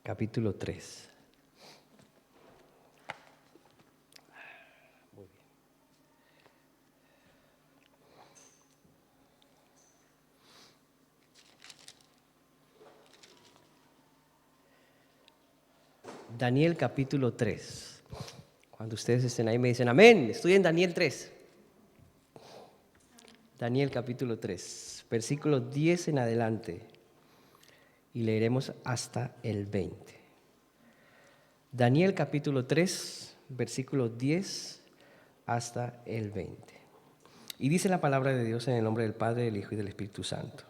capítulo 3. Muy bien. Daniel capítulo 3. Cuando ustedes estén ahí me dicen amén, estoy en Daniel 3. Daniel capítulo 3, versículo 10 en adelante. Y leeremos hasta el 20. Daniel capítulo 3, versículo 10 hasta el 20. Y dice la palabra de Dios en el nombre del Padre, del Hijo y del Espíritu Santo.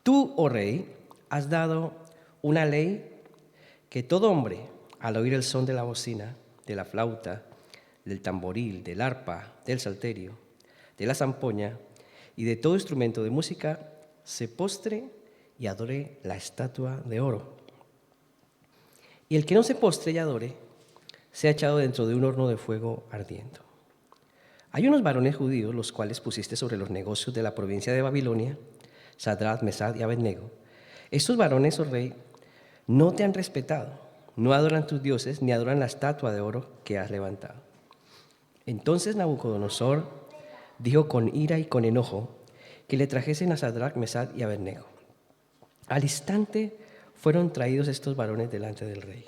Tú, oh rey, has dado una ley que todo hombre, al oír el son de la bocina, de la flauta, del tamboril, del arpa, del salterio, de la zampoña y de todo instrumento de música, se postre y adore la estatua de oro. Y el que no se postre y adore, sea echado dentro de un horno de fuego ardiendo. Hay unos varones judíos, los cuales pusiste sobre los negocios de la provincia de Babilonia, Sadrach, Mesach y Abednego. Estos varones, oh rey, no te han respetado, no adoran tus dioses, ni adoran la estatua de oro que has levantado. Entonces Nabucodonosor dijo con ira y con enojo que le trajesen a Sadrach, Mesach y Abednego. Al instante fueron traídos estos varones delante del rey.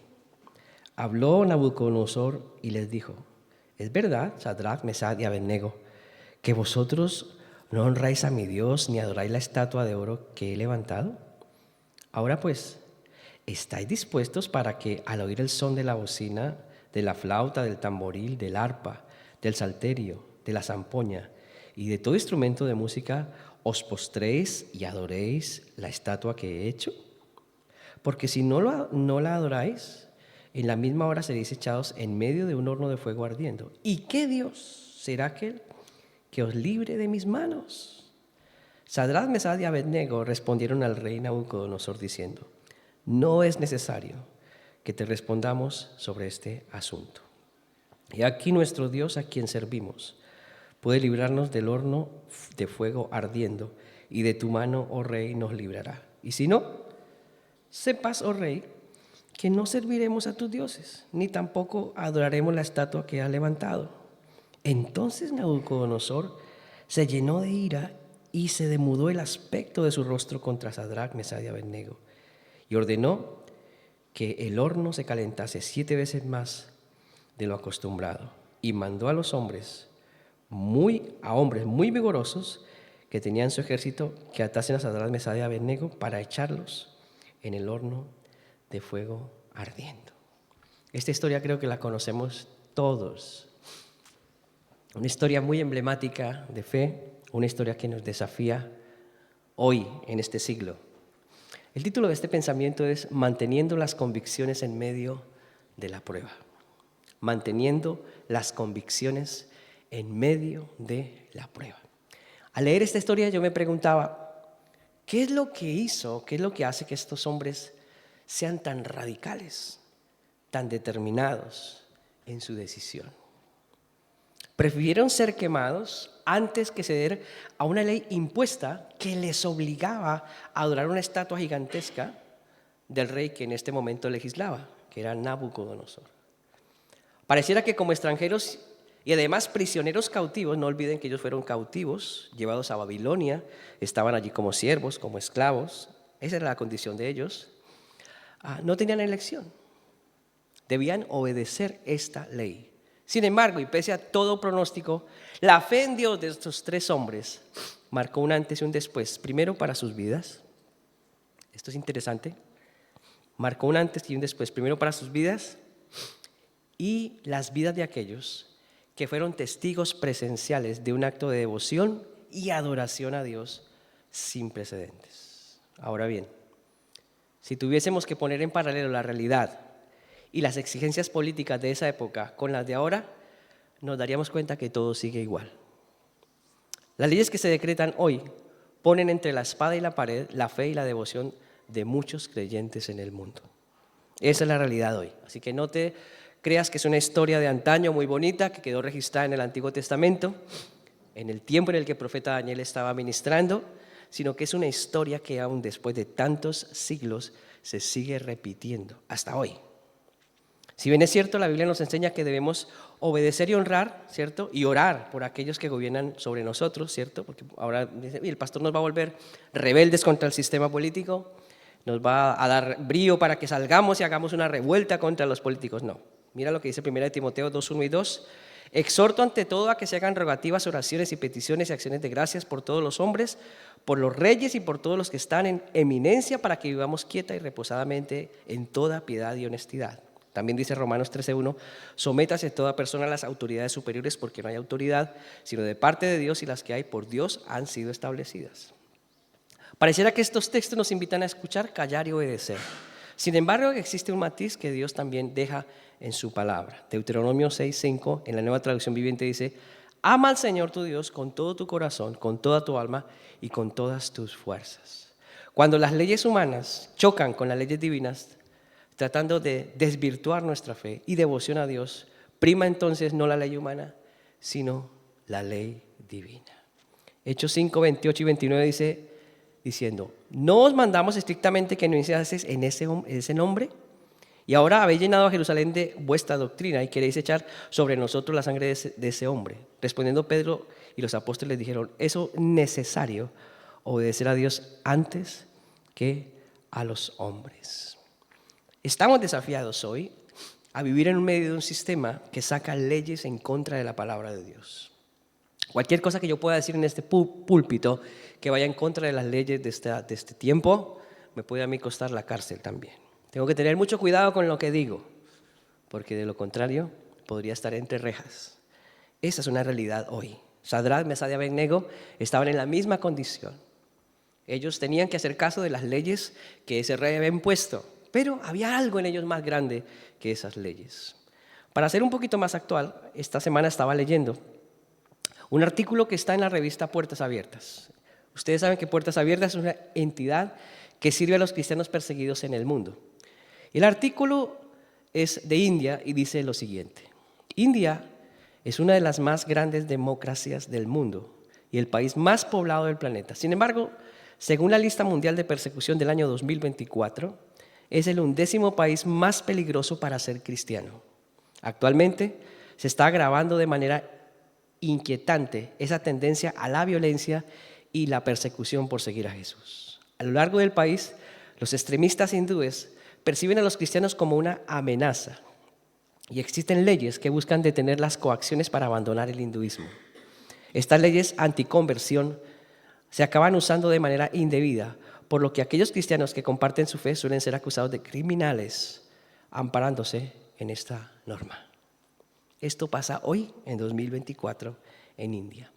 Habló Nabucodonosor y les dijo: ¿Es verdad, Sadrach, Mesach y Abednego, que vosotros no honráis a mi Dios ni adoráis la estatua de oro que he levantado? Ahora pues, ¿estáis dispuestos para que al oír el son de la bocina, de la flauta, del tamboril, del arpa, del salterio, de la zampoña y de todo instrumento de música, os postréis y adoréis la estatua que he hecho? Porque si no la adoráis, en la misma hora seréis echados en medio de un horno de fuego ardiendo. ¿Y qué Dios será aquel que os libre de mis manos? Sadrach, Mesach y Abednego respondieron al rey Nabucodonosor diciendo: no es necesario que te respondamos sobre este asunto. Y aquí nuestro Dios, a quien servimos, puede librarnos del horno de fuego ardiendo, y de tu mano, oh rey, nos librará. Y si no, sepas, oh rey, que no serviremos a tus dioses, ni tampoco adoraremos la estatua que has levantado. Entonces Nabucodonosor se llenó de ira y se demudó el aspecto de su rostro contra Sadrach, Mesach y Abednego, y ordenó que el horno se calentase 7 veces más de lo acostumbrado, y mandó a los hombres muy vigorosos que tenían su ejército que atasen a Sadrach, Mesach y Abednego para echarlos en el horno de fuego ardiendo. Esta historia creo que la conocemos todos. Una historia muy emblemática de fe, una historia que nos desafía hoy, en este siglo. El título de este pensamiento es Manteniendo las convicciones en medio de la prueba. Manteniendo las convicciones en medio de la prueba. Al leer esta historia yo me preguntaba, ¿qué es lo que hace que estos hombres sean tan radicales, tan determinados en su decisión? Prefirieron ser quemados antes que ceder a una ley impuesta que les obligaba a adorar una estatua gigantesca del rey que en este momento legislaba, que era Nabucodonosor. Pareciera que como extranjeros y además prisioneros cautivos, no olviden que ellos fueron cautivos, llevados a Babilonia, estaban allí como siervos, como esclavos, esa era la condición de ellos, no tenían elección, debían obedecer esta ley. Sin embargo, y pese a todo pronóstico, la fe en Dios de estos 3 hombres marcó un antes y un después, primero para sus vidas. Esto es interesante. Marcó un antes y un después, primero para sus vidas y las vidas de aquellos que fueron testigos presenciales de un acto de devoción y adoración a Dios sin precedentes. Ahora bien, si tuviésemos que poner en paralelo la realidad y las exigencias políticas de esa época con las de ahora, nos daríamos cuenta que todo sigue igual. Las leyes que se decretan hoy ponen entre la espada y la pared la fe y la devoción de muchos creyentes en el mundo. Esa es la realidad hoy. Así que no te creas que es una historia de antaño muy bonita que quedó registrada en el Antiguo Testamento, en el tiempo en el que el profeta Daniel estaba ministrando, sino que es una historia que aún después de tantos siglos se sigue repitiendo hasta hoy. Si bien es cierto, la Biblia nos enseña que debemos obedecer y honrar, ¿cierto? Y orar por aquellos que gobiernan sobre nosotros, ¿cierto? Porque ahora dice, el pastor nos va a volver rebeldes contra el sistema político, nos va a dar brío para que salgamos y hagamos una revuelta contra los políticos. No. Mira lo que dice 1 Timoteo 2, 1 y 2. Exhorto ante todo a que se hagan rogativas, oraciones y peticiones y acciones de gracias por todos los hombres, por los reyes y por todos los que están en eminencia, para que vivamos quieta y reposadamente en toda piedad y honestidad. También dice Romanos 13:1, sométase toda persona a las autoridades superiores, porque no hay autoridad sino de parte de Dios, y las que hay por Dios han sido establecidas. Pareciera que estos textos nos invitan a escuchar, callar y obedecer. Sin embargo, existe un matiz que Dios también deja en su palabra. Deuteronomio 6:5, en la Nueva Traducción Viviente, dice: ama al Señor tu Dios con todo tu corazón, con toda tu alma y con todas tus fuerzas. Cuando las leyes humanas chocan con las leyes divinas, tratando de desvirtuar nuestra fe y devoción a Dios, prima entonces no la ley humana, sino la ley divina. Hechos 5, 28 y 29 dice, diciendo: ¿no os mandamos estrictamente que no iniciaseis en ese nombre? Y ahora habéis llenado a Jerusalén de vuestra doctrina y queréis echar sobre nosotros la sangre de ese hombre. Respondiendo Pedro y los apóstoles dijeron: eso es necesario, obedecer a Dios antes que a los hombres. Estamos desafiados hoy a vivir en medio de un sistema que saca leyes en contra de la palabra de Dios. Cualquier cosa que yo pueda decir en este púlpito que vaya en contra de las leyes de este tiempo, me puede a mí costar la cárcel también. Tengo que tener mucho cuidado con lo que digo, porque de lo contrario podría estar entre rejas. Esa es una realidad hoy. Sadrach, Mesach y Abednego estaban en la misma condición. Ellos tenían que hacer caso de las leyes que ese rey había impuesto, pero había algo en ellos más grande que esas leyes. Para ser un poquito más actual, esta semana estaba leyendo un artículo que está en la revista Puertas Abiertas. Ustedes saben que Puertas Abiertas es una entidad que sirve a los cristianos perseguidos en el mundo. El artículo es de India y dice lo siguiente: India es una de las más grandes democracias del mundo y el país más poblado del planeta. Sin embargo, según la lista mundial de persecución del año 2024, es el 11º país más peligroso para ser cristiano. Actualmente se está agravando de manera inquietante esa tendencia a la violencia y la persecución por seguir a Jesús. A lo largo del país, los extremistas hindúes perciben a los cristianos como una amenaza y existen leyes que buscan detener las coacciones para abandonar el hinduismo. Estas leyes anticonversión se acaban usando de manera indebida, por lo que aquellos cristianos que comparten su fe suelen ser acusados de criminales, amparándose en esta norma. Esto pasa hoy, en 2024, en India.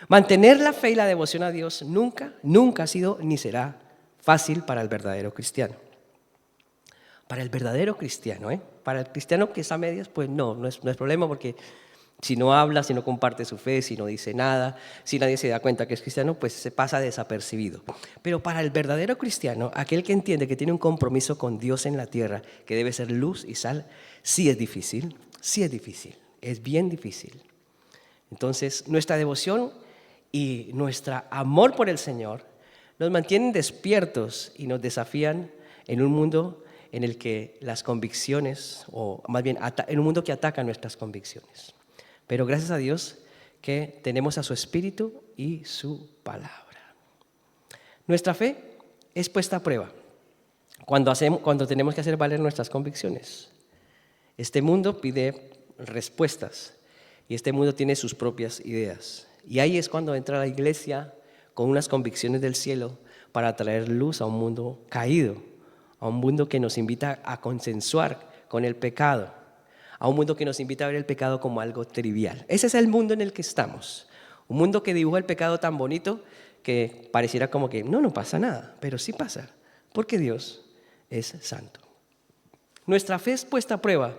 Mantener la fe y la devoción a Dios nunca ha sido ni será fácil para el verdadero cristiano. Para el verdadero cristiano, Para el cristiano que es a medias, pues no es problema, porque si no habla, si no comparte su fe, si no dice nada, si nadie se da cuenta que es cristiano, pues se pasa desapercibido. Pero para el verdadero cristiano, aquel que entiende que tiene un compromiso con Dios en la tierra, que debe ser luz y sal, sí es difícil, es bien difícil. Entonces, nuestra devoción y nuestro amor por el Señor nos mantienen despiertos y nos desafían en un mundo en el que las convicciones, o más bien en un mundo que ataca nuestras convicciones. Pero gracias a Dios que tenemos a su Espíritu y su palabra. Nuestra fe es puesta a prueba cuando tenemos que hacer valer nuestras convicciones. Este mundo pide respuestas y este mundo tiene sus propias ideas. Y ahí es cuando entra la iglesia con unas convicciones del cielo para traer luz a un mundo caído, a un mundo que nos invita a consensuar con el pecado, a un mundo que nos invita a ver el pecado como algo trivial. Ese es el mundo en el que estamos, un mundo que dibuja el pecado tan bonito que pareciera como que no pasa nada, pero sí pasa, porque Dios es santo. Nuestra fe es puesta a prueba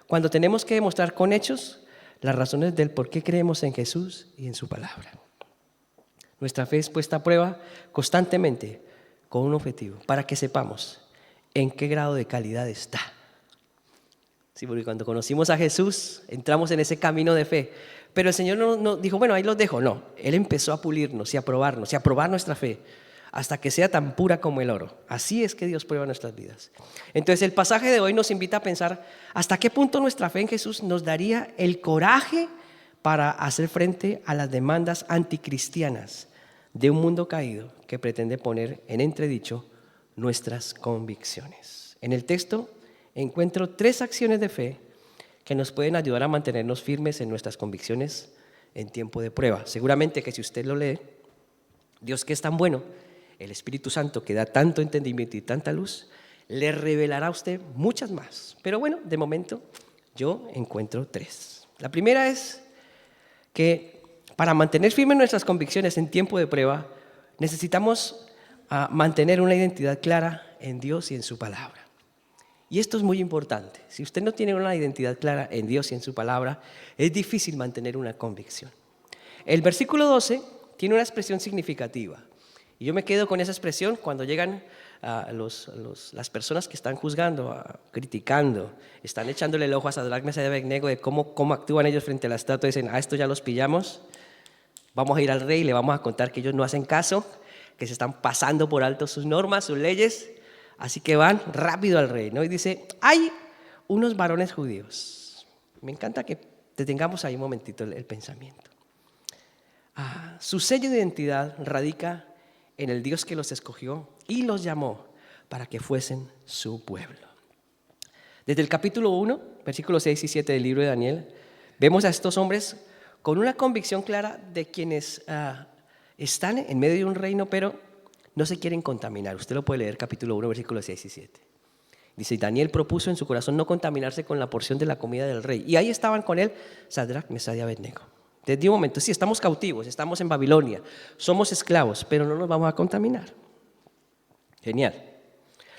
cuando tenemos que demostrar con hechos las razones del por qué creemos en Jesús y en su palabra. Nuestra fe es puesta a prueba constantemente con un objetivo, para que sepamos en qué grado de calidad está. Sí, porque cuando conocimos a Jesús, entramos en ese camino de fe. Pero el Señor no dijo, bueno, ahí los dejo. No, Él empezó a pulirnos y a probarnos y a probar nuestra fe hasta que sea tan pura como el oro. Así es que Dios prueba nuestras vidas. Entonces el pasaje de hoy nos invita a pensar hasta qué punto nuestra fe en Jesús nos daría el coraje para hacer frente a las demandas anticristianas de un mundo caído que pretende poner en entredicho nuestras convicciones. En el texto encuentro 3 acciones de fe que nos pueden ayudar a mantenernos firmes en nuestras convicciones en tiempo de prueba. Seguramente que si usted lo lee, Dios, que es tan bueno, el Espíritu Santo, que da tanto entendimiento y tanta luz, le revelará a usted muchas más. Pero bueno, de momento yo encuentro 3. La primera es que para mantener firmes nuestras convicciones en tiempo de prueba, necesitamos mantener una identidad clara en Dios y en su palabra. Y esto es muy importante. Si usted no tiene una identidad clara en Dios y en su palabra, es difícil mantener una convicción. El versículo 12 tiene una expresión significativa. Y yo me quedo con esa expresión cuando llegan las personas que están juzgando, criticando, están echándole el ojo a Sadrach, Mesach y Abednego de cómo actúan ellos frente a la estatua. Dicen, estos ya los pillamos, vamos a ir al rey y le vamos a contar que ellos no hacen caso, que se están pasando por alto sus normas, sus leyes. Así que van rápido al rey, ¿no? Y dice, hay unos varones judíos. Me encanta que detengamos ahí un momentito el pensamiento. Su sello de identidad radica en el Dios que los escogió y los llamó para que fuesen su pueblo. Desde el capítulo 1, versículos 6 y 7 del libro de Daniel, vemos a estos hombres con una convicción clara de quienes están en medio de un reino, pero no se quieren contaminar. Usted lo puede leer, capítulo 1, versículos 6 y 7. Dice, Daniel propuso en su corazón no contaminarse con la porción de la comida del rey. Y ahí estaban con él Sadrach, Mesach y Abednego. Desde un momento, sí, estamos cautivos, estamos en Babilonia, somos esclavos, pero no nos vamos a contaminar. Genial.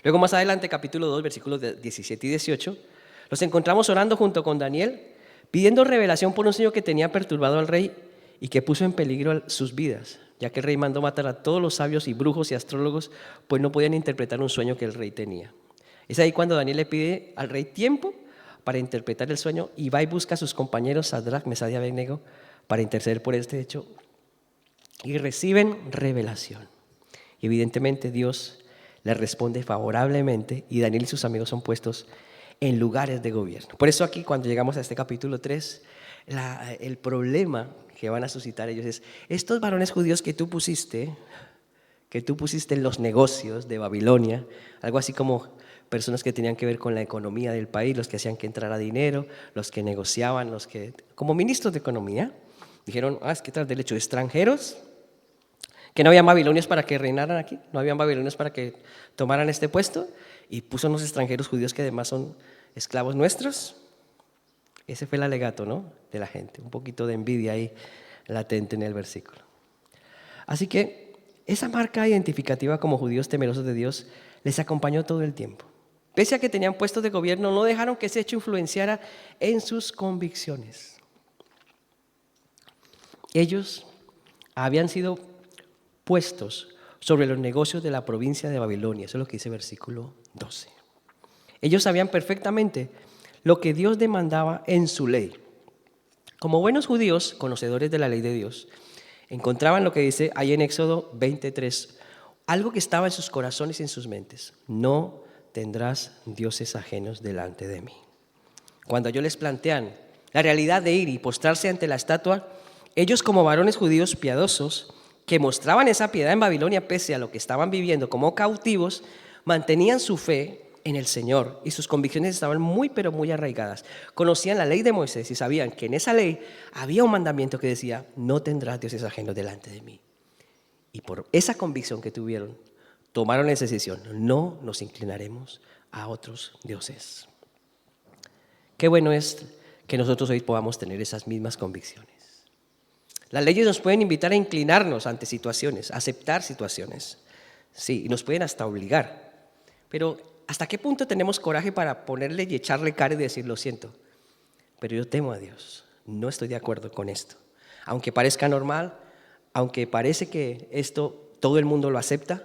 Luego más adelante, capítulo 2, versículos 17 y 18, los encontramos orando junto con Daniel, pidiendo revelación por un sueño que tenía perturbado al rey y que puso en peligro sus vidas, ya que el rey mandó matar a todos los sabios y brujos y astrólogos, pues no podían interpretar un sueño que el rey tenía. Es ahí cuando Daniel le pide al rey tiempo para interpretar el sueño y va y busca a sus compañeros Sadrach, Mesach y Abednego para interceder por este hecho y reciben revelación. Y evidentemente Dios les responde favorablemente y Daniel y sus amigos son puestos en lugares de gobierno. Por eso aquí cuando llegamos a este capítulo 3, el problema que van a suscitar ellos es, estos varones judíos que tú pusiste en los negocios de Babilonia, algo así como personas que tenían que ver con la economía del país, los que hacían que entrara dinero, los que negociaban, como ministros de economía, dijeron, es que tras del hecho de extranjeros, que no habían babilonios para que reinaran aquí, no habían babilonios para que tomaran este puesto, y puso unos extranjeros judíos que además son esclavos nuestros. Ese fue el alegato, ¿no?, de la gente, un poquito de envidia ahí latente en el versículo. Así que esa marca identificativa como judíos temerosos de Dios les acompañó todo el tiempo. Pese a que tenían puestos de gobierno, no dejaron que ese hecho influenciara en sus convicciones. Ellos habían sido puestos sobre los negocios de la provincia de Babilonia. Eso es lo que dice el versículo 12. Ellos sabían perfectamente lo que Dios demandaba en su ley. Como buenos judíos, conocedores de la ley de Dios, encontraban lo que dice ahí en Éxodo 23, algo que estaba en sus corazones y en sus mentes. No tendrás dioses ajenos delante de mí. Cuando ellos les plantean la realidad de ir y postrarse ante la estatua, ellos como varones judíos piadosos, que mostraban esa piedad en Babilonia pese a lo que estaban viviendo como cautivos, mantenían su fe en el Señor y sus convicciones estaban muy pero muy arraigadas. Conocían la ley de Moisés y sabían que en esa ley había un mandamiento que decía, no tendrás dioses ajenos delante de mí. Y por esa convicción que tuvieron, tomaron esa decisión, no nos inclinaremos a otros dioses. Qué bueno es que nosotros hoy podamos tener esas mismas convicciones. Las leyes nos pueden invitar a inclinarnos ante situaciones, a aceptar situaciones. Sí, y nos pueden hasta obligar. Pero ¿hasta qué punto tenemos coraje para ponerle y echarle cara y decir, lo siento, pero yo temo a Dios, no estoy de acuerdo con esto? Aunque parezca normal, aunque parece que esto todo el mundo lo acepta,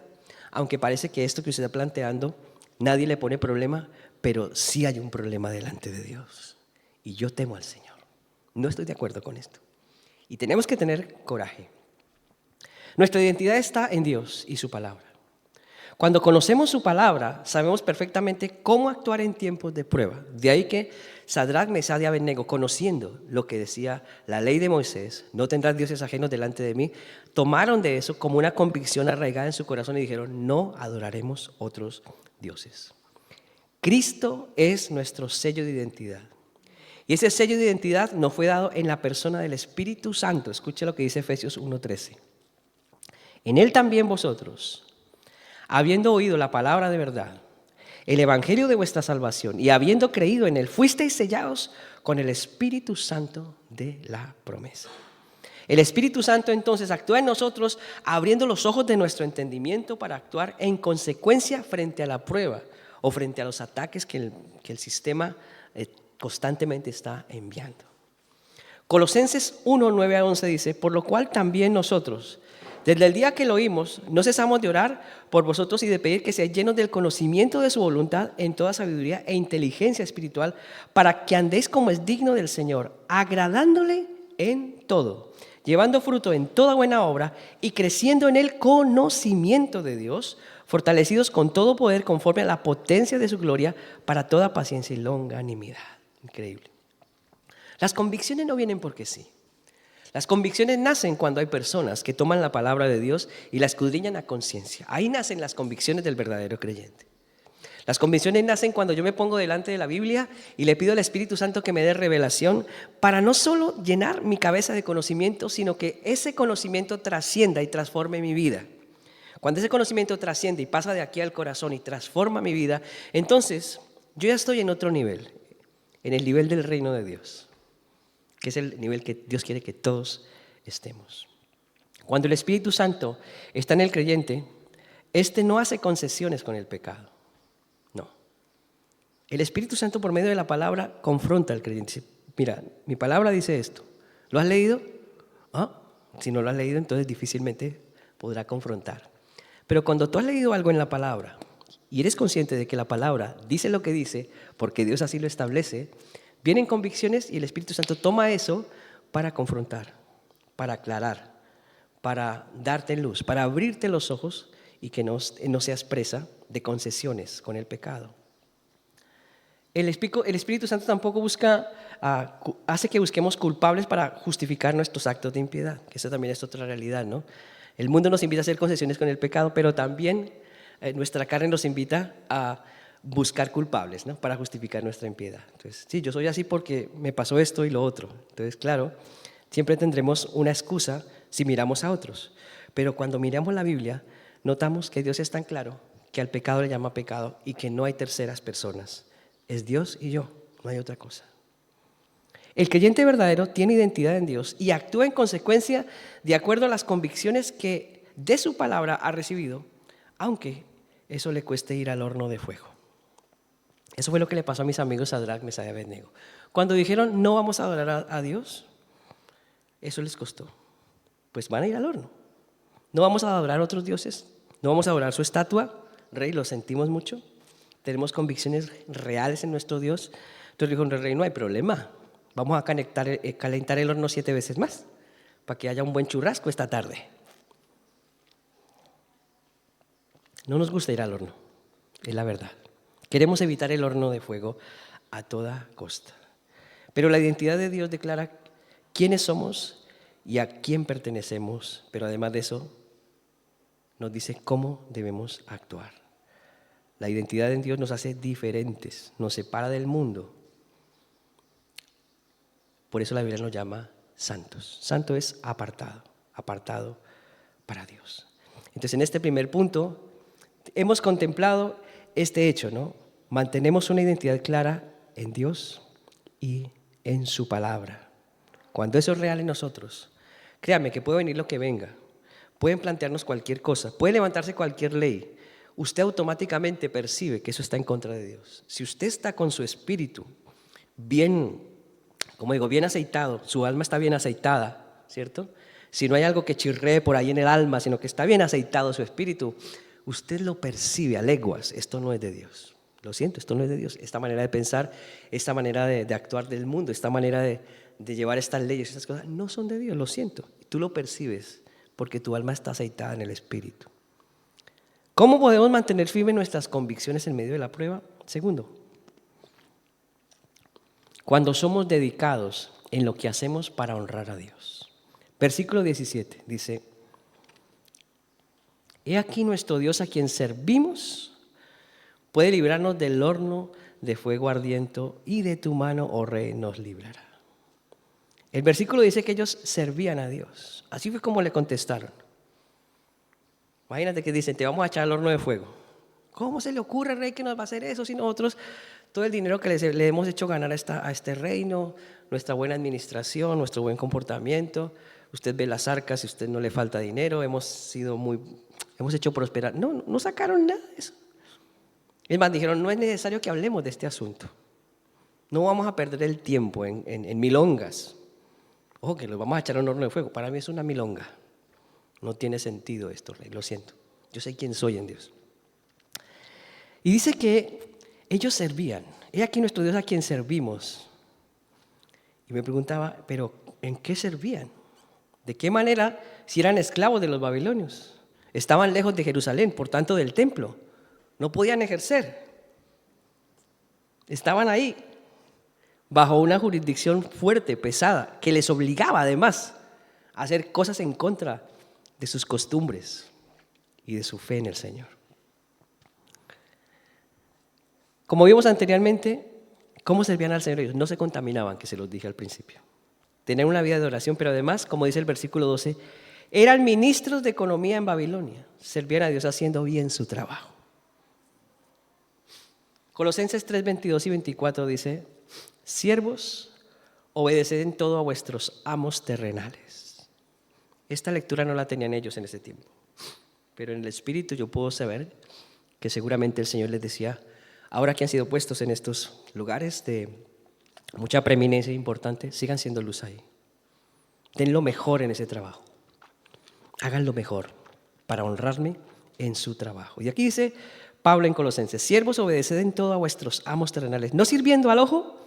aunque parece que esto que usted está planteando Nadie le pone problema, pero sí hay un problema delante de Dios. Y yo temo al Señor. No estoy de acuerdo con esto. Y tenemos que tener coraje. Nuestra identidad está en Dios y su palabra. Cuando conocemos su palabra, sabemos perfectamente cómo actuar en tiempos de prueba. De ahí que Sadrac, Mesach y Abednego, conociendo lo que decía la ley de Moisés, no tendrás dioses ajenos delante de mí, tomaron de eso como una convicción arraigada en su corazón y dijeron, no adoraremos otros dioses. Cristo es nuestro sello de identidad. Y ese sello de identidad nos fue dado en la persona del Espíritu Santo. Escuche lo que dice Efesios 1:13. En él también vosotros, habiendo oído la palabra de verdad, el evangelio de vuestra salvación, y habiendo creído en él, fuisteis sellados con el Espíritu Santo de la promesa. El Espíritu Santo entonces actúa en nosotros abriendo los ojos de nuestro entendimiento para actuar en consecuencia frente a la prueba o frente a los ataques que el sistema constantemente está enviando. Colosenses 1:9-11 dice, por lo cual también nosotros, desde el día que lo oímos, no cesamos de orar por vosotros y de pedir que seáis llenos del conocimiento de su voluntad en toda sabiduría e inteligencia espiritual, para que andéis como es digno del Señor, agradándole en todo, llevando fruto en toda buena obra y creciendo en el conocimiento de Dios, fortalecidos con todo poder conforme a la potencia de su gloria, para toda paciencia y longanimidad. Increíble. Las convicciones no vienen porque sí. Las convicciones nacen cuando hay personas que toman la palabra de Dios y la escudriñan a conciencia. Ahí nacen las convicciones del verdadero creyente. Las convicciones nacen cuando yo me pongo delante de la Biblia y le pido al Espíritu Santo que me dé revelación para no solo llenar mi cabeza de conocimiento, sino que ese conocimiento trascienda y transforme mi vida. Cuando ese conocimiento trasciende y pasa de aquí al corazón y transforma mi vida, entonces yo ya estoy en otro nivel, en el nivel del reino de Dios, que es el nivel que Dios quiere que todos estemos. Cuando el Espíritu Santo está en el creyente, este no hace concesiones con el pecado. No. El Espíritu Santo por medio de la palabra confronta al creyente. Dice, mira, mi palabra dice esto. ¿Lo has leído? Si no lo has leído, entonces difícilmente podrá confrontar. Pero cuando tú has leído algo en la palabra y eres consciente de que la palabra dice lo que dice, porque Dios así lo establece, vienen convicciones y el Espíritu Santo toma eso para confrontar, para aclarar, para darte luz, para abrirte los ojos y que no seas presa de concesiones con el pecado. El Espíritu Santo tampoco hace que busquemos culpables para justificar nuestros actos de impiedad, que eso también es otra realidad, ¿no? El mundo nos invita a hacer concesiones con el pecado, pero también nuestra carne nos invita a buscar culpables, ¿no? Para justificar nuestra impiedad. Entonces, sí, yo soy así porque me pasó esto y lo otro. Entonces, claro, siempre tendremos una excusa si miramos a otros. Pero cuando miramos la Biblia, notamos que Dios es tan claro que al pecado le llama pecado y que no hay terceras personas. Es Dios y yo, no hay otra cosa. El creyente verdadero tiene identidad en Dios y actúa en consecuencia de acuerdo a las convicciones que de su palabra ha recibido, aunque eso le cueste ir al horno de fuego. Eso fue lo que le pasó a mis amigos Sadrac, Mesach y Abednego. Cuando dijeron no vamos a adorar a Dios, eso les costó. Pues van a ir al horno. No vamos a adorar a otros dioses, no vamos a adorar su estatua, rey, lo sentimos mucho. Tenemos convicciones reales en nuestro Dios. Entonces dijo el rey, no hay problema, vamos a calentar el horno 7 veces más para que haya un buen churrasco esta tarde. No nos gusta ir al horno, es la verdad. Queremos evitar el horno de fuego a toda costa. Pero la identidad de Dios declara quiénes somos y a quién pertenecemos, pero además de eso nos dice cómo debemos actuar. La identidad en Dios nos hace diferentes, nos separa del mundo. Por eso la Biblia nos llama santos. Santo es apartado, apartado para Dios. Entonces, en este primer punto hemos contemplado este hecho, ¿no? Mantenemos una identidad clara en Dios y en su palabra. Cuando eso es real en nosotros, créame que puede venir lo que venga, pueden plantearnos cualquier cosa, puede levantarse cualquier ley, usted automáticamente percibe que eso está en contra de Dios. Si usted está con su espíritu bien, como digo, bien aceitado, su alma está bien aceitada, ¿cierto? Si no hay algo que chirree por ahí en el alma, sino que está bien aceitado su espíritu, usted lo percibe a leguas, esto no es de Dios. Lo siento, esto no es de Dios. Esta manera de pensar, esta manera de actuar del mundo, esta manera de llevar estas leyes, estas cosas, no son de Dios, lo siento. Tú lo percibes porque tu alma está aceitada en el Espíritu. ¿Cómo podemos mantener firmes nuestras convicciones en medio de la prueba? Segundo, cuando somos dedicados en lo que hacemos para honrar a Dios. Versículo 17 dice: he aquí nuestro Dios a quien servimos puede librarnos del horno de fuego ardiente, y de tu mano, oh Rey, nos librará. El versículo dice que ellos servían a Dios. Así fue como le contestaron. Imagínate que dicen: te vamos a echar al horno de fuego. ¿Cómo se le ocurre, Rey, que nos va a hacer eso si nosotros todo el dinero que le hemos hecho ganar a este reino, nuestra buena administración, nuestro buen comportamiento, usted ve las arcas y a usted no le falta dinero, hemos hecho prosperar? No sacaron nada de eso. Es más, dijeron: no es necesario que hablemos de este asunto. No vamos a perder el tiempo en milongas. Ojo, que los vamos a echar a un horno de fuego. Para mí es una milonga. No tiene sentido esto, Rey, lo siento. Yo sé quién soy en Dios. Y dice que ellos servían. He aquí nuestro Dios a quien servimos. Y me preguntaba: ¿pero en qué servían? ¿De qué manera? Si eran esclavos de los babilonios. Estaban lejos de Jerusalén, por tanto del templo. No podían ejercer. Estaban ahí, bajo una jurisdicción fuerte, pesada, que les obligaba además a hacer cosas en contra de sus costumbres y de su fe en el Señor. Como vimos anteriormente, ¿cómo servían al Señor ellos? No se contaminaban, que se los dije al principio. Tenían una vida de oración, pero además, como dice el versículo 12, eran ministros de economía en Babilonia. Servían a Dios haciendo bien su trabajo. Colosenses 3, 22 y 24 dice: siervos, obedeced en todo a vuestros amos terrenales. Esta lectura no la tenían ellos en ese tiempo, pero en el Espíritu yo puedo saber que seguramente el Señor les decía: ahora que han sido puestos en estos lugares de mucha preeminencia importante, sigan siendo luz ahí. Den lo mejor en ese trabajo. Hagan lo mejor para honrarme en su trabajo. Y aquí dice Pablo en Colosenses: siervos, obedeced en todo a vuestros amos terrenales, no sirviendo al ojo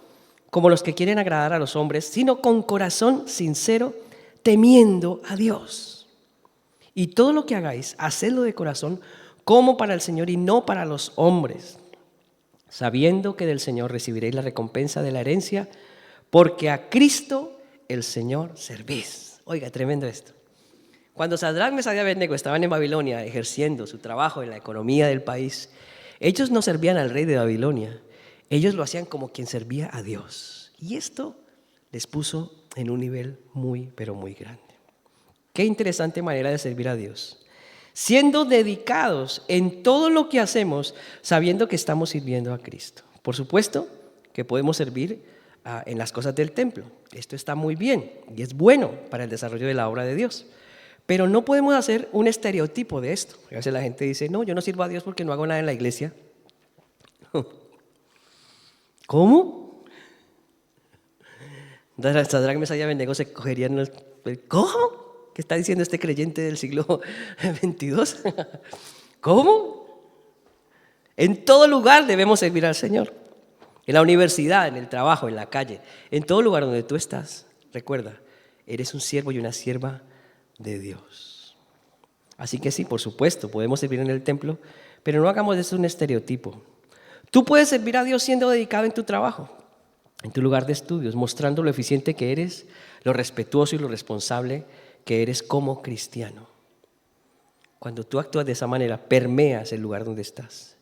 como los que quieren agradar a los hombres, sino con corazón sincero, temiendo a Dios. Y todo lo que hagáis, hacedlo de corazón, como para el Señor y no para los hombres, sabiendo que del Señor recibiréis la recompensa de la herencia, porque a Cristo el Señor servís. Oiga, tremendo esto. Cuando Sadrac, Mesach y Abednego estaban en Babilonia ejerciendo su trabajo en la economía del país, ellos no servían al rey de Babilonia, ellos lo hacían como quien servía a Dios. Y esto les puso en un nivel muy, pero muy grande. Qué interesante manera de servir a Dios. Siendo dedicados en todo lo que hacemos, sabiendo que estamos sirviendo a Cristo. Por supuesto que podemos servir en las cosas del templo. Esto está muy bien y es bueno para el desarrollo de la obra de Dios. Pero no podemos hacer un estereotipo de esto. A veces la gente dice: no, yo no sirvo a Dios porque no hago nada en la iglesia. ¿Cómo? Sadrac, Mesach y Abednego se cogerían el... ¿Cómo? ¿Qué está diciendo este creyente del siglo XXII? ¿Cómo? En todo lugar debemos servir al Señor. En la universidad, en el trabajo, en la calle, en todo lugar donde tú estás. Recuerda, eres un siervo y una sierva de Dios. Así que sí, por supuesto, podemos servir en el templo, pero no hagamos de eso un estereotipo. Tú puedes servir a Dios siendo dedicado en tu trabajo, en tu lugar de estudios, mostrando lo eficiente que eres, lo respetuoso y lo responsable que eres como cristiano. Cuando tú actúas de esa manera, permeas el lugar donde estás,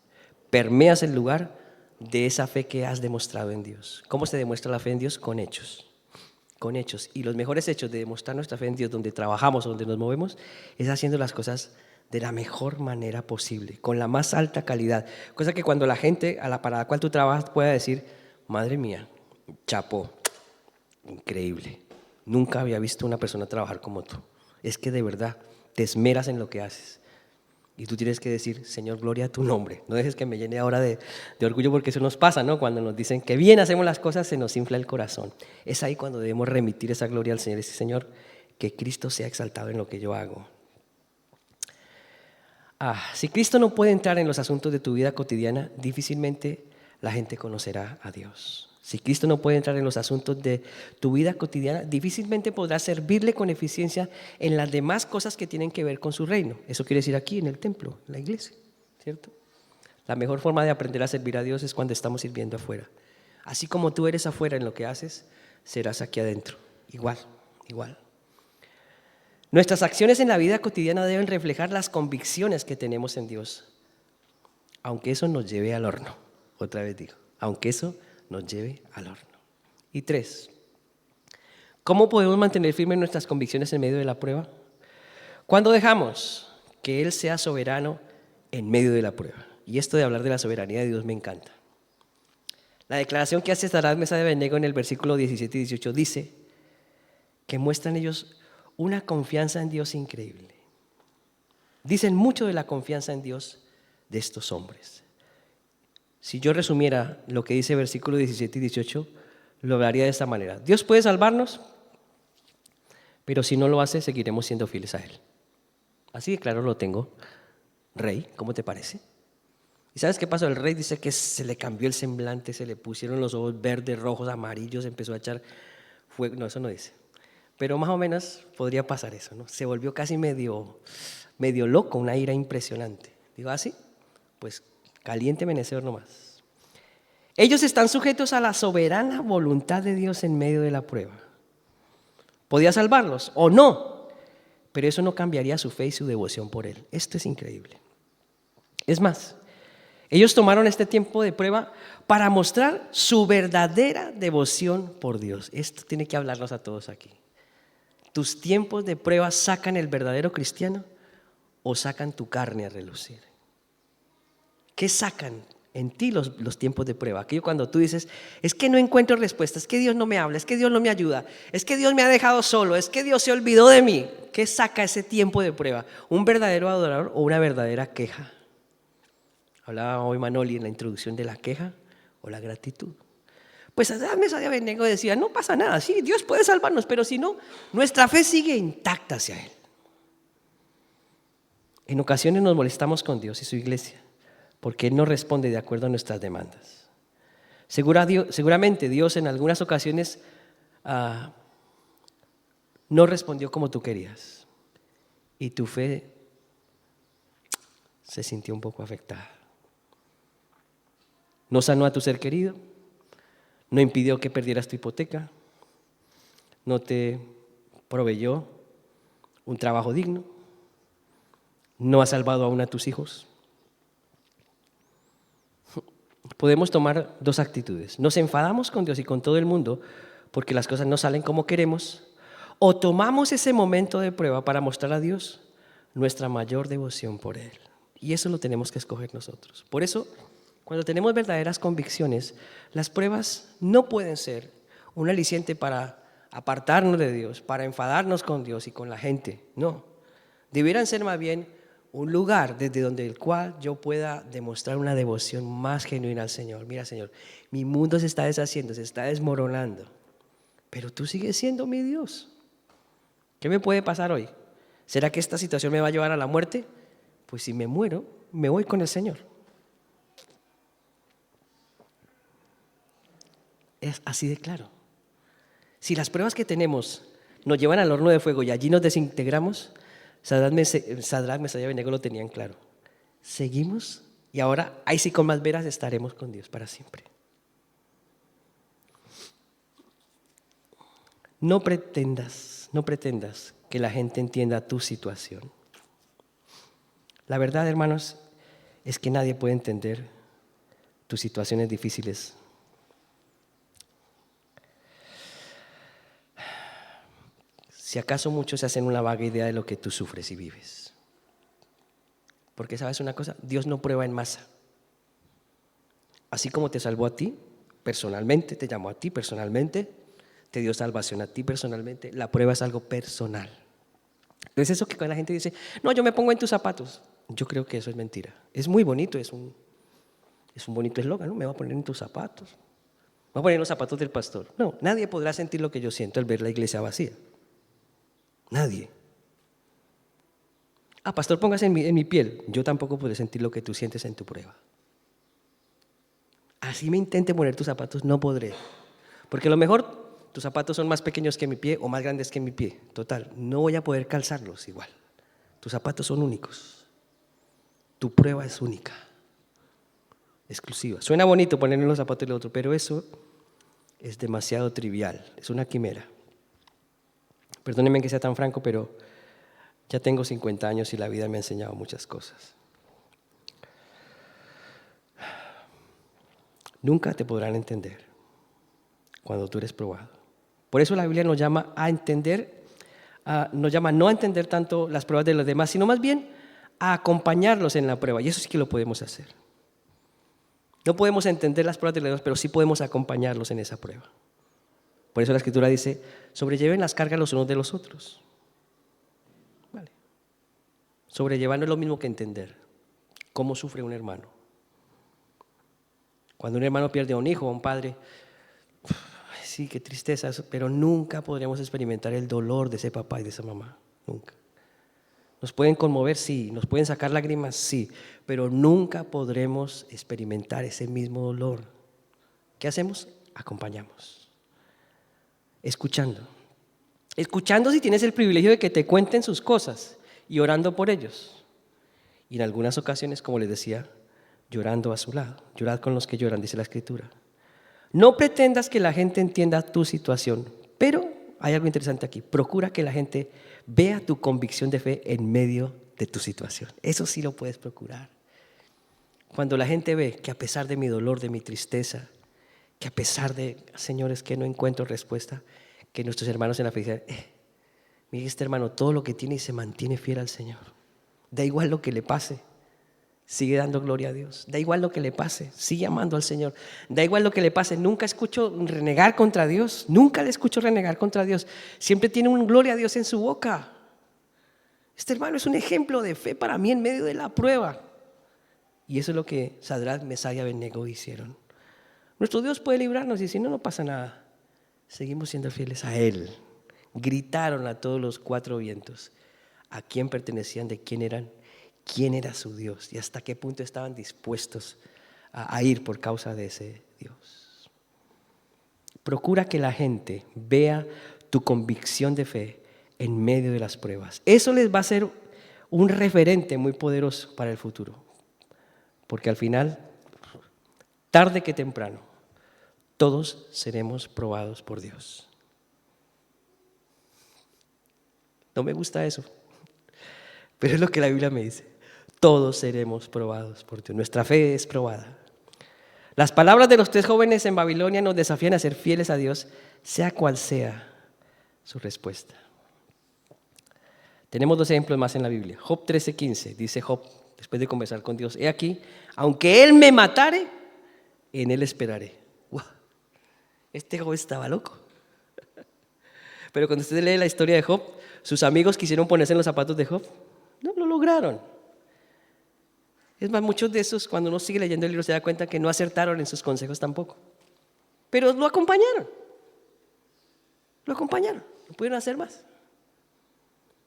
permeas el lugar de esa fe que has demostrado en Dios. ¿Cómo se demuestra la fe en Dios? Con hechos. Con hechos. Y los mejores hechos de demostrar nuestra fe en Dios, donde trabajamos o donde nos movemos, es haciendo las cosas de la mejor manera posible, con la más alta calidad. Cosa que cuando la gente para la cual tú trabajas pueda decir: madre mía, chapó, increíble. Nunca había visto una persona trabajar como tú. Es que de verdad te esmeras en lo que haces. Y tú tienes que decir: Señor, gloria a tu nombre. No dejes que me llene ahora de orgullo, porque eso nos pasa, ¿no? Cuando nos dicen que bien hacemos las cosas, se nos infla el corazón. Es ahí cuando debemos remitir esa gloria al Señor y decir: Señor, que Cristo sea exaltado en lo que yo hago. Si Cristo no puede entrar en los asuntos de tu vida cotidiana, difícilmente la gente conocerá a Dios. Si Cristo no puede entrar en los asuntos de tu vida cotidiana, difícilmente podrás servirle con eficiencia en las demás cosas que tienen que ver con su reino. Eso quiere decir aquí en el templo, en la iglesia, ¿cierto? La mejor forma de aprender a servir a Dios es cuando estamos sirviendo afuera. Así como tú eres afuera en lo que haces, serás aquí adentro. Igual, igual. Nuestras acciones en la vida cotidiana deben reflejar las convicciones que tenemos en Dios, aunque eso nos lleve al horno. Otra vez digo, aunque eso nos lleve al horno. Y 3, ¿cómo podemos mantener firmes nuestras convicciones en medio de la prueba? Cuando dejamos que Él sea soberano en medio de la prueba. Y esto de hablar de la soberanía de Dios me encanta. La declaración que hace Sadrach, Mesach y Abednego en el versículo 17 y 18 dice que muestran ellos una confianza en Dios increíble. Dicen mucho de la confianza en Dios de estos hombres. Si yo resumiera lo que dice versículo 17 y 18, lo hablaría de esta manera. Dios puede salvarnos, pero si no lo hace, seguiremos siendo fieles a Él. Así de claro lo tengo. Rey, ¿cómo te parece? ¿Y sabes qué pasó? El rey dice que se le cambió el semblante, se le pusieron los ojos verdes, rojos, amarillos, empezó a echar fuego. No, eso no dice. Pero más o menos podría pasar eso, ¿no? Se volvió casi medio loco, una ira impresionante. Digo, ¿así? Pues caliente menecedor nomás. Ellos están sujetos a la soberana voluntad de Dios en medio de la prueba. ¿Podía salvarlos o no? Pero eso no cambiaría su fe y su devoción por Él. Esto es increíble. Es más, ellos tomaron este tiempo de prueba para mostrar su verdadera devoción por Dios. Esto tiene que hablarnos a todos aquí. ¿Tus tiempos de prueba sacan el verdadero cristiano o sacan tu carne a relucir? ¿Qué sacan en ti los tiempos de prueba? Aquello cuando tú dices, es que no encuentro respuesta, es que Dios no me habla, es que Dios no me ayuda, es que Dios me ha dejado solo, es que Dios se olvidó de mí. ¿Qué saca ese tiempo de prueba? ¿Un verdadero adorador o una verdadera queja? Hablaba hoy Manoli en la introducción de la queja o la gratitud. Pues Sadrach, Mesach y Abednego decía, no pasa nada, sí, Dios puede salvarnos, pero si no, nuestra fe sigue intacta hacia Él. En ocasiones nos molestamos con Dios y su iglesia porque Él no responde de acuerdo a nuestras demandas. Seguramente Dios en algunas ocasiones no respondió como tú querías y tu fe se sintió un poco afectada. No sanó a tu ser querido, no impidió que perdieras tu hipoteca, no te proveyó un trabajo digno, no ha salvado aún a tus hijos. Podemos tomar dos actitudes. Nos enfadamos con Dios y con todo el mundo porque las cosas no salen como queremos, o tomamos ese momento de prueba para mostrar a Dios nuestra mayor devoción por Él. Y eso lo tenemos que escoger nosotros. Por eso, cuando tenemos verdaderas convicciones, las pruebas no pueden ser un aliciente para apartarnos de Dios, para enfadarnos con Dios y con la gente. No, debieran ser más bien un lugar desde donde el cual yo pueda demostrar una devoción más genuina al Señor. Mira, Señor, mi mundo se está deshaciendo, se está desmoronando, pero tú sigues siendo mi Dios. ¿Qué me puede pasar hoy? ¿Será que esta situación me va a llevar a la muerte? Pues si me muero, me voy con el Señor. Es así de claro. Si las pruebas que tenemos nos llevan al horno de fuego y allí nos desintegramos, Sadrach, Mesach y Abednego lo tenían claro. Seguimos y ahora ahí sí con más veras estaremos con Dios para siempre. No pretendas que la gente entienda tu situación. La verdad, hermanos, es que nadie puede entender tus situaciones difíciles. Si acaso muchos se hacen una vaga idea de lo que tú sufres y vives. Porque sabes una cosa, Dios no prueba en masa. Así como te salvó a ti personalmente, te llamó a ti personalmente, te dio salvación a ti personalmente, la prueba es algo personal. Entonces eso que cuando la gente dice, no, yo me pongo en tus zapatos, yo creo que eso es mentira. Es muy bonito, es un bonito eslogan, ¿no? Me voy a poner en tus zapatos, me voy a poner en los zapatos del pastor. No, nadie podrá sentir lo que yo siento al ver la iglesia vacía. Nadie. Pastor, póngase en mi piel. Yo tampoco podré sentir lo que tú sientes en tu prueba. Así me intente poner tus zapatos, no podré. Porque a lo mejor tus zapatos son más pequeños que mi pie o más grandes que mi pie. Total, no voy a poder calzarlos igual. Tus zapatos son únicos. Tu prueba es única, exclusiva. Suena bonito ponerle los zapatos y lo otro, pero eso es demasiado trivial, es una quimera. Perdónenme que sea tan franco, pero ya tengo 50 años y la vida me ha enseñado muchas cosas. Nunca te podrán entender cuando tú eres probado. Por eso la Biblia nos llama a entender, nos llama no a entender tanto las pruebas de los demás, sino más bien a acompañarlos en la prueba. Y eso sí que lo podemos hacer. No podemos entender las pruebas de los demás, pero sí podemos acompañarlos en esa prueba. Por eso la Escritura dice, sobrelleven las cargas los unos de los otros. Vale. Sobrellevar no es lo mismo que entender cómo sufre un hermano. Cuando un hermano pierde a un hijo o a un padre, sí, qué tristeza, pero nunca podremos experimentar el dolor de ese papá y de esa mamá, nunca. Nos pueden conmover, sí, nos pueden sacar lágrimas, sí, pero nunca podremos experimentar ese mismo dolor. ¿Qué hacemos? Acompañamos. Escuchando si tienes el privilegio de que te cuenten sus cosas y orando por ellos. Y en algunas ocasiones, como les decía, llorando a su lado. Llorad con los que lloran, dice la Escritura. No pretendas que la gente entienda tu situación, pero hay algo interesante aquí. Procura que la gente vea tu convicción de fe en medio de tu situación. Eso sí lo puedes procurar. Cuando la gente ve que a pesar de mi dolor, de mi tristeza, que a pesar de, señores, que no encuentro respuesta, que nuestros hermanos en la fe dicen, mire este hermano, todo lo que tiene y se mantiene fiel al Señor. Da igual lo que le pase, sigue dando gloria a Dios. Da igual lo que le pase, sigue amando al Señor. Da igual lo que le pase, nunca escucho renegar contra Dios, nunca le escucho renegar contra Dios. Siempre tiene un gloria a Dios en su boca. Este hermano es un ejemplo de fe para mí en medio de la prueba. Y eso es lo que Sadrach, Mesach y Abednego hicieron. Nuestro Dios puede librarnos y si no, no pasa nada. Seguimos siendo fieles a Él. Gritaron a todos los cuatro vientos a quién pertenecían, de quién eran, quién era su Dios y hasta qué punto estaban dispuestos a ir por causa de ese Dios. Procura que la gente vea tu convicción de fe en medio de las pruebas. Eso les va a ser un referente muy poderoso para el futuro. Porque al final, tarde que temprano, todos seremos probados por Dios. No me gusta eso, pero es lo que la Biblia me dice. Todos seremos probados por Dios. Nuestra fe es probada. Las palabras de los tres jóvenes en Babilonia nos desafían a ser fieles a Dios, sea cual sea su respuesta. Tenemos dos ejemplos más en la Biblia. Job 13:15, dice Job, después de conversar con Dios, he aquí, aunque Él me matare, en Él esperaré. ¡Wow! Este Job estaba loco. Pero cuando usted lee la historia de Job, sus amigos quisieron ponerse en los zapatos de Job. No lo lograron. Es más, muchos de esos, cuando uno sigue leyendo el libro, se da cuenta que no acertaron en sus consejos tampoco. Pero lo acompañaron. No pudieron hacer más.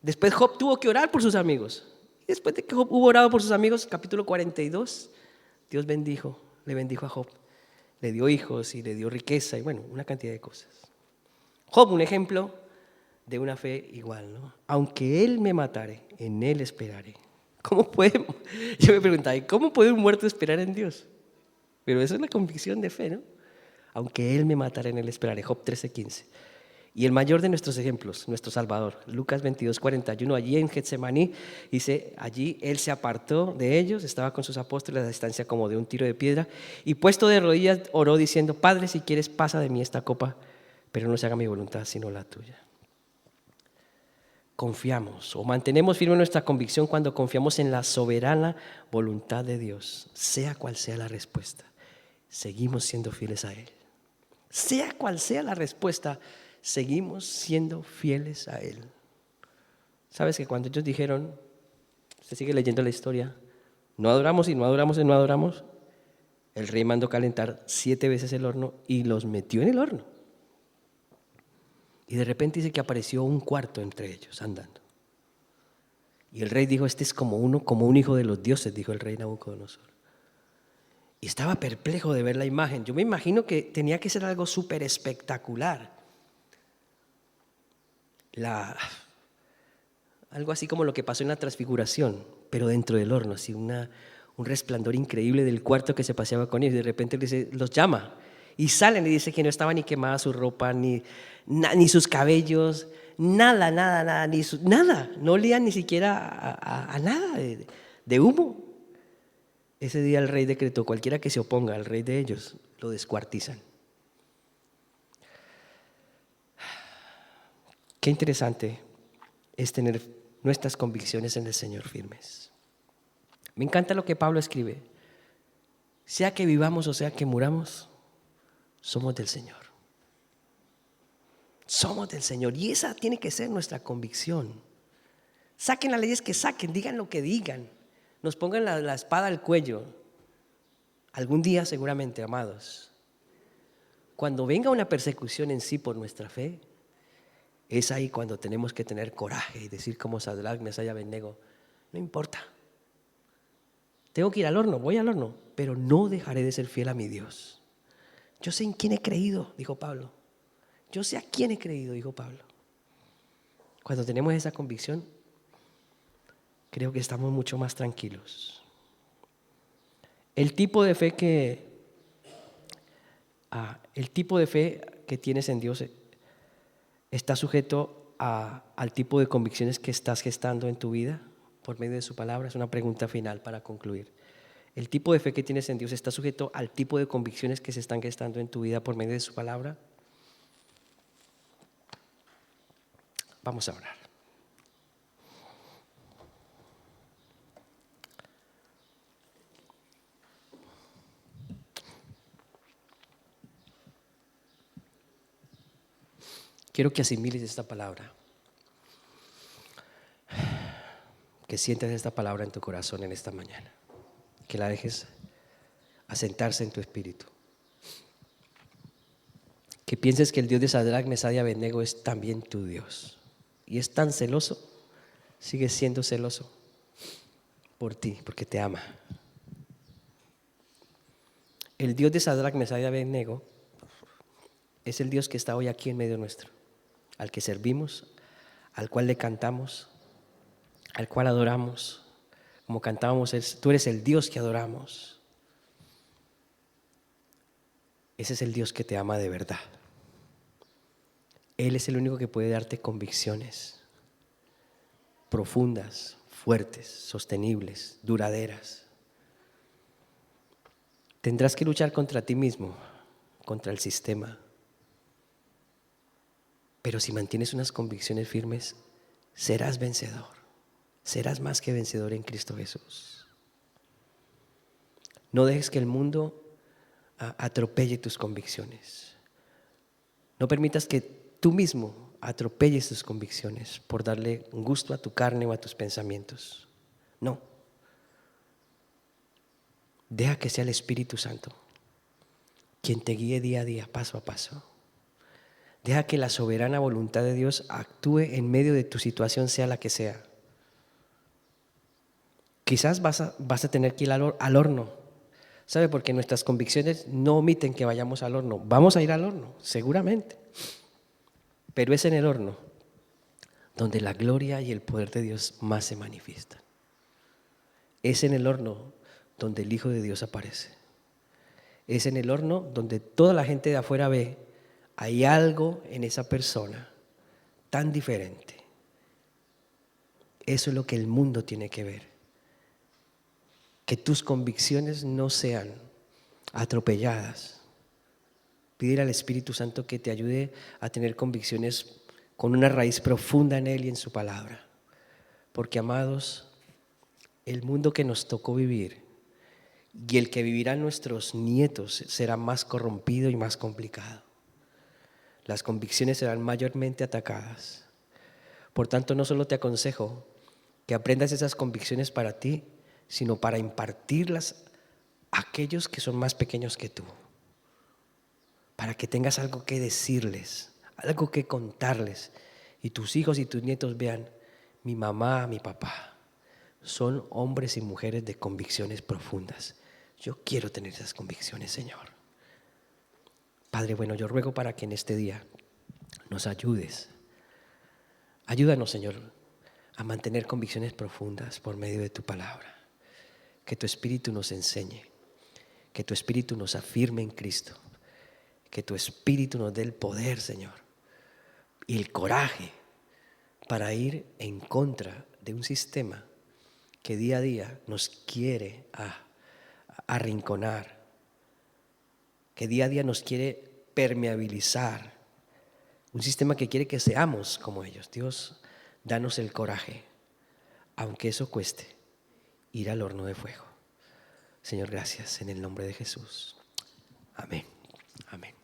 Después Job tuvo que orar por sus amigos. Y después de que Job hubo orado por sus amigos, capítulo 42, Dios le bendijo a Job. Le dio hijos y le dio riqueza y bueno, una cantidad de cosas. Job, un ejemplo de una fe igual, ¿no? Aunque Él me matare, en Él esperaré. ¿Cómo puede? Yo me preguntaba, ¿cómo puede un muerto esperar en Dios? Pero eso es la convicción de fe, ¿no? Aunque Él me matare, en Él esperaré. Job 13:15. Y el mayor de nuestros ejemplos, nuestro Salvador, Lucas 22:41, allí en Getsemaní, dice, allí Él se apartó de ellos, estaba con sus apóstoles a la distancia como de un tiro de piedra, y puesto de rodillas oró diciendo, Padre, si quieres pasa de mí esta copa, pero no se haga mi voluntad sino la tuya. Confiamos o mantenemos firme nuestra convicción cuando confiamos en la soberana voluntad de Dios, sea cual sea la respuesta. Seguimos siendo fieles a Él. Sea cual sea la respuesta, seguimos siendo fieles a Él. ¿Sabes que cuando ellos dijeron, usted sigue leyendo la historia, no adoramos y no adoramos y no adoramos, el rey mandó calentar 7 veces el horno y los metió en el horno? Y de repente dice que apareció un cuarto entre ellos andando. Y el rey dijo, este es como un hijo de los dioses, dijo el rey Nabucodonosor. Y estaba perplejo de ver la imagen. Yo me imagino que tenía que ser algo súper espectacular. Algo así como lo que pasó en la transfiguración, pero dentro del horno, así un resplandor increíble del cuarto que se paseaba con ellos. De repente los llama y salen y dice que no estaba ni quemada su ropa, ni sus cabellos, nada, nada. No olían ni siquiera a nada de humo. Ese día el rey decretó, cualquiera que se oponga al rey de ellos, lo descuartizan. Qué interesante es tener nuestras convicciones en el Señor firmes. Me encanta lo que Pablo escribe. Sea que vivamos o sea que muramos, somos del Señor. Somos del Señor y esa tiene que ser nuestra convicción. Saquen las leyes que saquen, digan lo que digan, nos pongan la espada al cuello. Algún día seguramente, amados, cuando venga una persecución en sí por nuestra fe, es ahí cuando tenemos que tener coraje y decir como Sadrach, Mesach y Abednego, no importa, tengo que ir al horno, voy al horno, pero no dejaré de ser fiel a mi Dios. Yo sé en quién he creído, dijo Pablo. Yo sé a quién he creído, dijo Pablo. Cuando tenemos esa convicción, creo que estamos mucho más tranquilos. El tipo de fe que tienes en Dios está sujeto al tipo de convicciones que estás gestando en tu vida por medio de su palabra. Es una pregunta final para concluir. ¿El tipo de fe que tienes en Dios está sujeto al tipo de convicciones que se están gestando en tu vida por medio de su palabra? Vamos a orar. Quiero que asimiles esta palabra, que sientas esta palabra en tu corazón en esta mañana, que la dejes asentarse en tu espíritu, que pienses que el Dios de Sadrach, Mesach y Abednego es también tu Dios y es tan celoso, sigue siendo celoso por ti porque te ama. El Dios de Sadrach, Mesach y Abednego es el Dios que está hoy aquí en medio nuestro, al que servimos, al cual le cantamos, al cual adoramos. Como cantábamos, tú eres el Dios que adoramos. Ese es el Dios que te ama de verdad. Él es el único que puede darte convicciones profundas, fuertes, sostenibles, duraderas. Tendrás que luchar contra ti mismo, contra el sistema. Pero si mantienes unas convicciones firmes, serás vencedor. Serás más que vencedor en Cristo Jesús. No dejes que el mundo atropelle tus convicciones. No permitas que tú mismo atropelles tus convicciones por darle un gusto a tu carne o a tus pensamientos. No. Deja que sea el Espíritu Santo quien te guíe día a día, paso a paso. Deja que la soberana voluntad de Dios actúe en medio de tu situación, sea la que sea. Quizás vas a tener que ir al horno, ¿sabe? Porque nuestras convicciones no omiten que vayamos al horno. Vamos a ir al horno, seguramente. Pero es en el horno donde la gloria y el poder de Dios más se manifiestan. Es en el horno donde el Hijo de Dios aparece. Es en el horno donde toda la gente de afuera ve, hay algo en esa persona tan diferente. Eso es lo que el mundo tiene que ver. Que tus convicciones no sean atropelladas. Pídele al Espíritu Santo que te ayude a tener convicciones con una raíz profunda en Él y en su palabra. Porque, amados, el mundo que nos tocó vivir y el que vivirán nuestros nietos será más corrompido y más complicado. Las convicciones serán mayormente atacadas. Por tanto, no solo te aconsejo que aprendas esas convicciones para ti, sino para impartirlas a aquellos que son más pequeños que tú. Para que tengas algo que decirles, algo que contarles. Y tus hijos y tus nietos vean, mi mamá, mi papá son hombres y mujeres de convicciones profundas. Yo quiero tener esas convicciones, Señor. Padre bueno, yo ruego para que en este día nos ayudes. Ayúdanos, Señor, a mantener convicciones profundas por medio de tu palabra. Que tu Espíritu nos enseñe, que tu Espíritu nos afirme en Cristo, que tu Espíritu nos dé el poder, Señor, y el coraje para ir en contra de un sistema que día a día nos quiere arrinconar, que día a día nos quiere permeabilizar, un sistema que quiere que seamos como ellos. Dios, danos el coraje, aunque eso cueste, ir al horno de fuego. Señor, gracias en el nombre de Jesús. Amén. Amén.